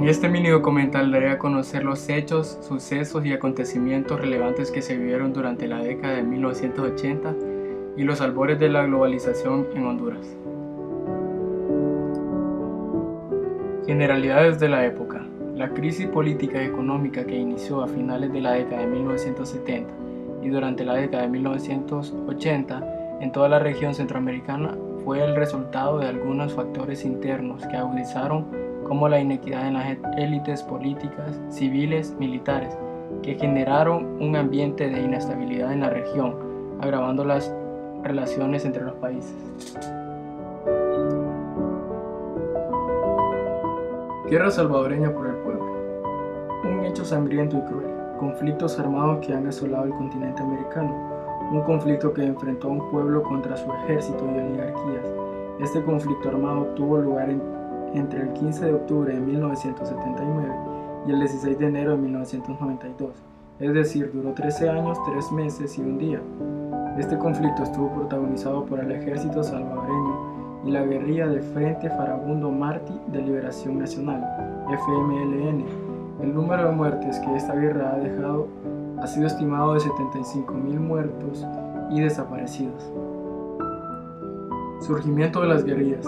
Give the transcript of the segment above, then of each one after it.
En este mini documental daré a conocer los hechos, sucesos y acontecimientos relevantes que se vivieron durante la década de 1980 y los albores de la globalización en Honduras. Generalidades de la época. La crisis política y económica que inició a finales de la década de 1970 y durante la década de 1980 en toda la región centroamericana fue el resultado de algunos factores internos que agudizaron como la inequidad en las élites políticas, civiles, militares, que generaron un ambiente de inestabilidad en la región, agravando las relaciones entre los países. Guerra salvadoreña por el pueblo. Un hecho sangriento y cruel. Conflictos armados que han asolado el continente americano. Un conflicto que enfrentó a un pueblo contra su ejército y oligarquías. Este conflicto armado tuvo lugar entre el 15 de octubre de 1979 y el 16 de enero de 1992. Es decir, duró 13 años, 3 meses y un día. Este conflicto estuvo protagonizado por el ejército salvadoreño y la guerrilla del Frente Farabundo Martí de Liberación Nacional, FMLN. El número de muertes que esta guerra ha dejado ha sido estimado de 75,000 muertos y desaparecidos. Surgimiento de las guerrillas.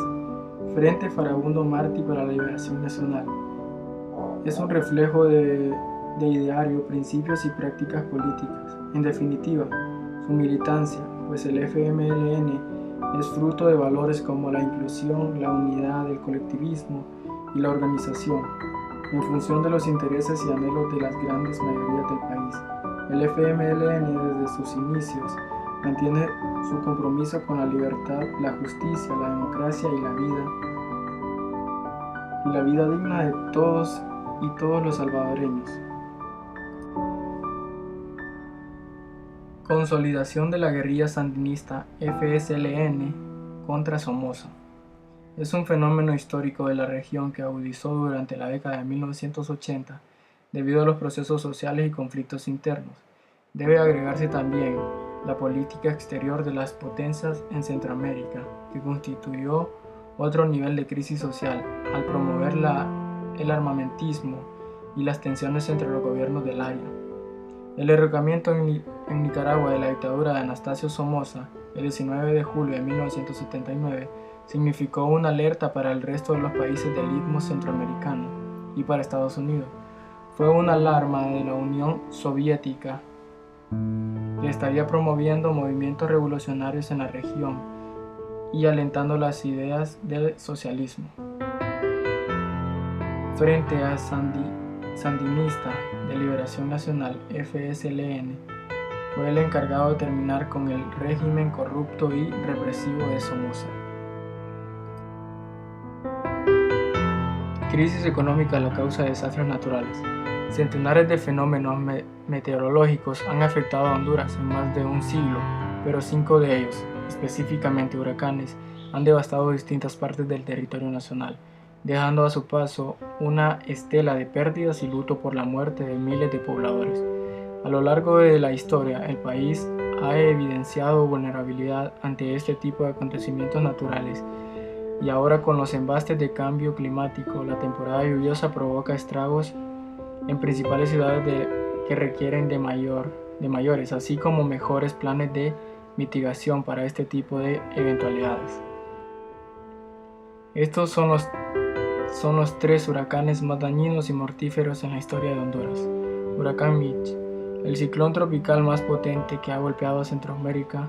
Frente Farabundo Martí para la Liberación Nacional. Es un reflejo de ideario, principios y prácticas políticas. En definitiva, su militancia, pues el FMLN es fruto de valores como la inclusión, la unidad, el colectivismo y la organización, en función de los intereses y anhelos de las grandes mayorías del país. El FMLN desde sus inicios mantiene su compromiso con la libertad, la justicia, la democracia y la vida digna de todos y todos los salvadoreños. Consolidación de la guerrilla sandinista FSLN contra Somoza. Es un fenómeno histórico de la región que agudizó durante la década de 1980 debido a los procesos sociales y conflictos internos. Debe agregarse también la política exterior de las potencias en Centroamérica, que constituyó otro nivel de crisis social al promover el armamentismo y las tensiones entre los gobiernos del área. El derrocamiento en Nicaragua de la dictadura de Anastasio Somoza el 19 de julio de 1979 significó una alerta para el resto de los países del Istmo Centroamericano y para Estados Unidos. Fue una alarma de la Unión Soviética que estaría promoviendo movimientos revolucionarios en la región y alentando las ideas del socialismo. Frente a Sandinista de Liberación Nacional, FSLN, fue el encargado de terminar con el régimen corrupto y represivo de Somoza. Crisis económica a la causa de desastres naturales. Centenares de fenómenos meteorológicos han afectado a Honduras en más de un siglo, pero 5 de ellos, específicamente huracanes, han devastado distintas partes del territorio nacional, dejando a su paso una estela de pérdidas y luto por la muerte de miles de pobladores. A lo largo de la historia, el país ha evidenciado vulnerabilidad ante este tipo de acontecimientos naturales, y ahora con los embastes de cambio climático, la temporada lluviosa provoca estragos en principales ciudades que requieren de mayores, así como mejores planes de mitigación para este tipo de eventualidades. Estos son los 3 huracanes más dañinos y mortíferos en la historia de Honduras. Huracán Mitch, el ciclón tropical más potente que ha golpeado a Centroamérica,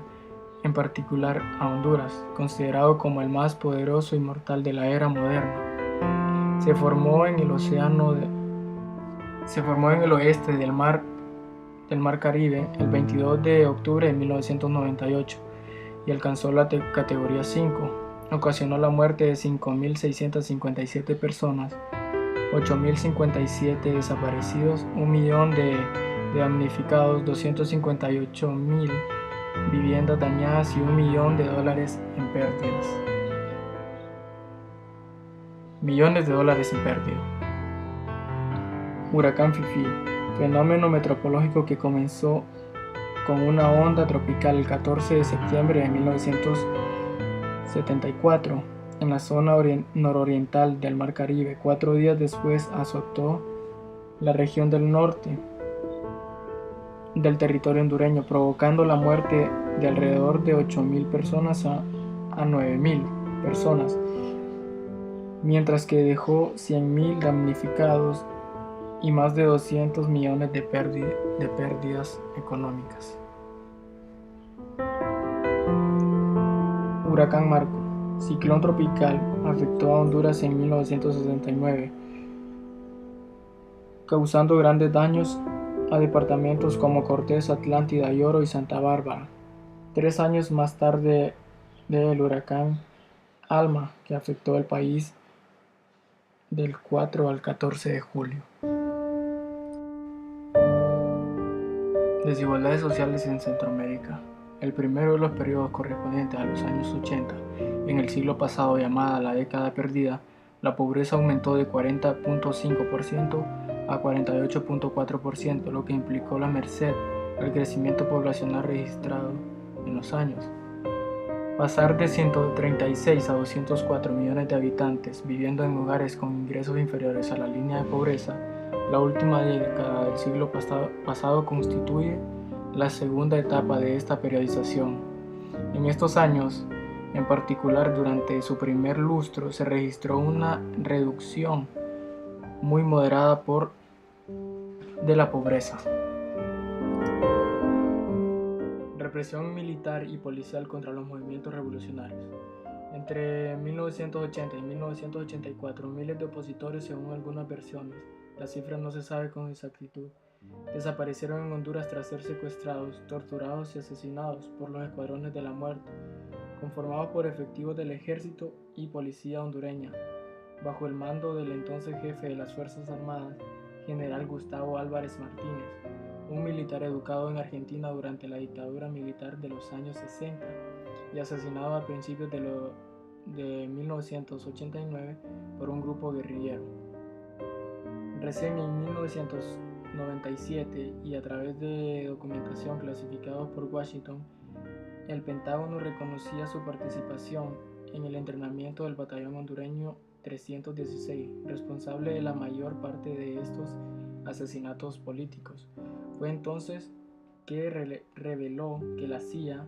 en particular a Honduras, considerado como el más poderoso y mortal de la era moderna. Se formó en el oeste del mar Caribe el 22 de octubre de 1998 y alcanzó la categoría 5. Ocasionó la muerte de 5.657 personas, 8.057 desaparecidos, 1 millón de damnificados, 258.000 viviendas dañadas y $1 millón en pérdidas. Millones de dólares en pérdida. Huracán Fifi, fenómeno meteorológico que comenzó con una onda tropical el 14 de septiembre de 1974 en la zona nororiental del Mar Caribe. 4 días después azotó la región del norte del territorio hondureño, provocando la muerte de alrededor de 8.000 personas a 9.000 personas, mientras que dejó 100.000 damnificados y más de 200 millones de pérdidas económicas. Huracán Marco, ciclón tropical, afectó a Honduras en 1969, causando grandes daños a departamentos como Cortés, Atlántida, Yoro y Santa Bárbara. 3 años más tarde del huracán Alma, que afectó el país del 4 al 14 de julio. Desigualdades sociales en Centroamérica. El primero de los periodos correspondientes a los años 80, en el siglo pasado llamada la década perdida, la pobreza aumentó de 40.5% a 48.4%, lo que implicó la merced al crecimiento poblacional registrado en los años. Pasar de 136 a 204 millones de habitantes viviendo en hogares con ingresos inferiores a la línea de pobreza, la última década del siglo pasado constituye la segunda etapa de esta periodización. En estos años, en particular durante su primer lustro, se registró una reducción muy moderada de la pobreza. Represión militar y policial contra los movimientos revolucionarios. Entre 1980 y 1984, miles de opositores, según algunas versiones, la cifra no se sabe con exactitud, desaparecieron en Honduras tras ser secuestrados, torturados y asesinados por los escuadrones de la muerte, conformados por efectivos del ejército y policía hondureña, bajo el mando del entonces jefe de las Fuerzas Armadas, general Gustavo Álvarez Martínez, un militar educado en Argentina durante la dictadura militar de los años 60 y asesinado a principios de 1989 por un grupo guerrillero. Recién en 1997, y a través de documentación clasificada por Washington, el Pentágono reconocía su participación en el entrenamiento del batallón hondureño 316, responsable de la mayor parte de estos asesinatos políticos. Fue entonces que reveló que la CIA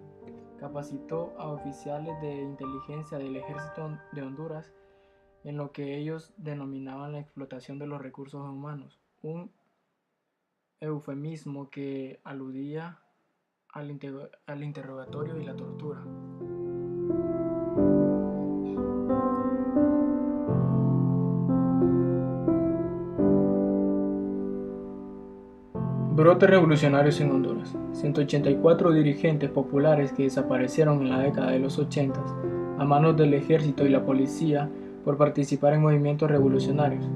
capacitó a oficiales de inteligencia del ejército de Honduras en lo que ellos denominaban la explotación de los recursos humanos, un eufemismo que aludía al interrogatorio y la tortura. Brotes revolucionarios en Honduras. 184 dirigentes populares que desaparecieron en la década de los 80 a manos del ejército y la policía por participar en movimientos revolucionarios.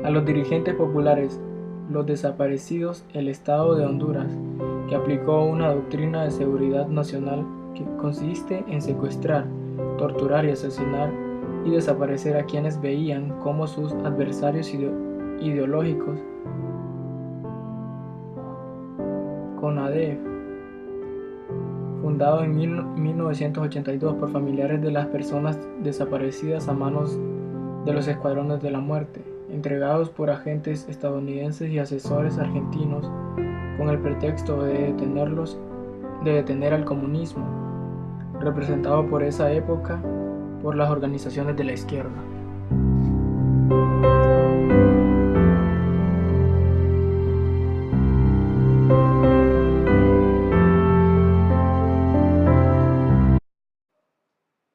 A los dirigentes populares, los desaparecidos, el Estado de Honduras, que aplicó una doctrina de seguridad nacional que consiste en secuestrar, torturar y asesinar y desaparecer a quienes veían como sus adversarios ideológicos. CONADEF, fundado en 1982 por familiares de las personas desaparecidas a manos de los escuadrones de la muerte, entregados por agentes estadounidenses y asesores argentinos con el pretexto de detener al comunismo, representado por esa época por las organizaciones de la izquierda.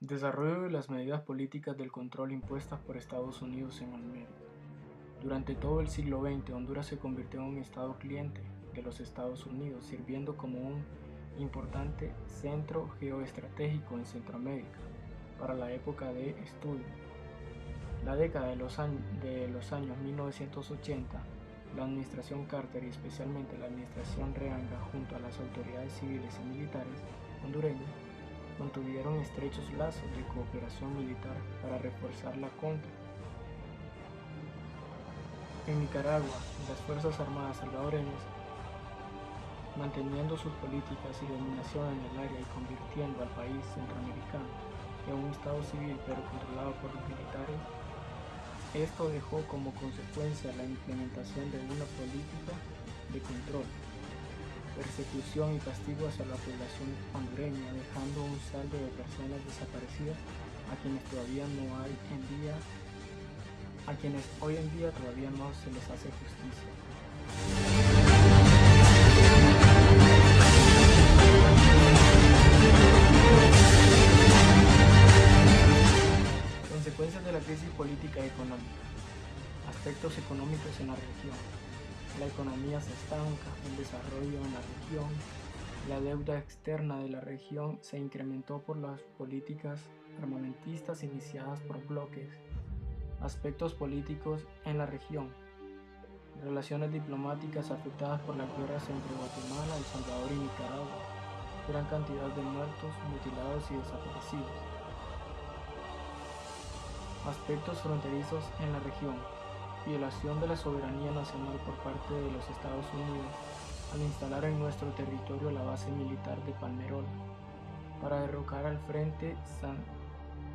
Desarrollo de las medidas políticas del control impuestas por Estados Unidos en América. Durante todo el siglo XX, Honduras se convirtió en un estado cliente de los Estados Unidos, sirviendo como un importante centro geoestratégico en Centroamérica para la época de estudio. La década de los años 1980, la administración Carter y especialmente la administración Reagan, junto a las autoridades civiles y militares hondureñas, mantuvieron estrechos lazos de cooperación militar para reforzar la contra. En Nicaragua, las Fuerzas Armadas salvadoreñas, manteniendo sus políticas y dominación en el área y convirtiendo al país centroamericano en un estado civil pero controlado por los militares. Esto dejó como consecuencia la implementación de una política de control, persecución y castigo hacia la población hondureña, dejando un saldo de personas desaparecidas a quienes hoy en día todavía no se les hace justicia. Consecuencias de la crisis política y económica. Aspectos económicos en la región. La economía se estanca, el desarrollo en la región. La deuda externa de la región se incrementó por las políticas armamentistas iniciadas por bloques. Aspectos políticos en la región. Relaciones diplomáticas afectadas por las guerras entre Guatemala, El Salvador y Nicaragua. Gran cantidad de muertos, mutilados y desaparecidos. Aspectos fronterizos en la región. Violación de la soberanía nacional por parte de los Estados Unidos al instalar en nuestro territorio la base militar de Palmerola para derrocar al Frente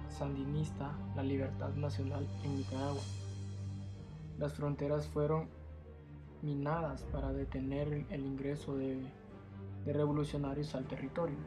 Sandinista La Libertad Nacional en Nicaragua. Las fronteras fueron minadas para detener el ingreso de revolucionarios al territorio.